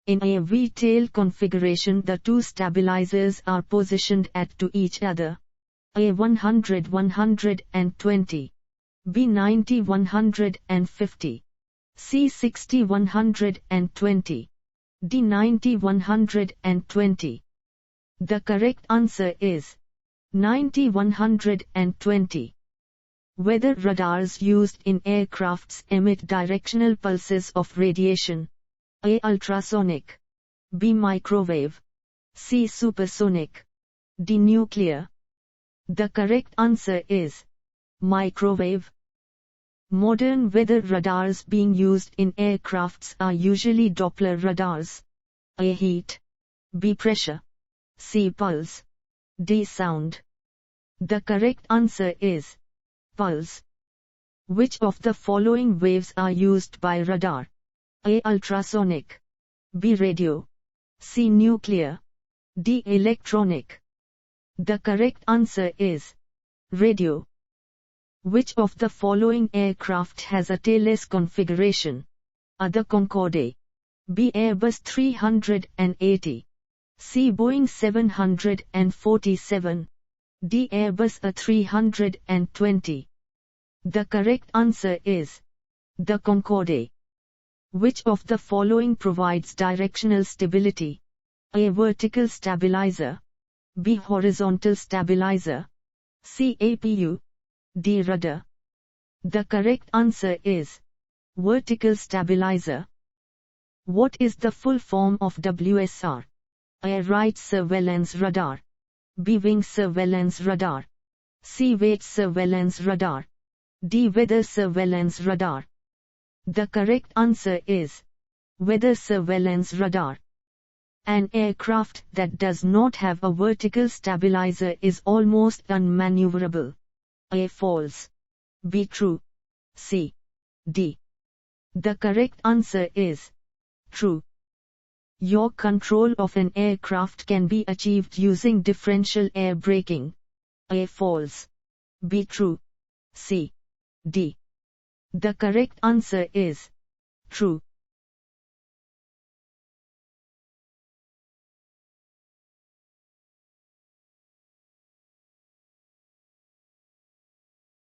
In a V-tail configuration, the two stabilizers are positioned at to each other. A 100-120, B 90-150, C 60-120, D 90-120. The correct answer is 90-120. Weather radars used in aircrafts emit directional pulses of radiation. A. Ultrasonic, B. Microwave, C. Supersonic, D. Nuclear. The correct answer is microwave. Modern weather radars being used in aircrafts are usually Doppler radars. A. Heat, B. Pressure, C. Pulse, D. Sound. The correct answer is pulse. Which of the following waves are used by radar? A. Ultrasonic, B. Radio, C. Nuclear, D. Electronic. The correct answer is radio. Which of the following aircraft has a tailless configuration? A. The Concorde, B. Airbus 380, C. Boeing 747, D. Airbus A320. The correct answer is the Concorde. Which of the following provides directional stability? A. Vertical stabilizer, B. Horizontal stabilizer, C. APU, D. Rudder. The correct answer is vertical stabilizer. What is the full form of WSR? A. Right surveillance radar, B. Wing surveillance radar, C. Weight surveillance radar, D. Weather surveillance radar. The correct answer is weather surveillance radar. An aircraft that does not have a vertical stabilizer is almost unmaneuverable. A. False, B. True, C. D. The correct answer is true. Yaw control of an aircraft can be achieved using differential air braking. A. False, B. True, C. D. The correct answer is true.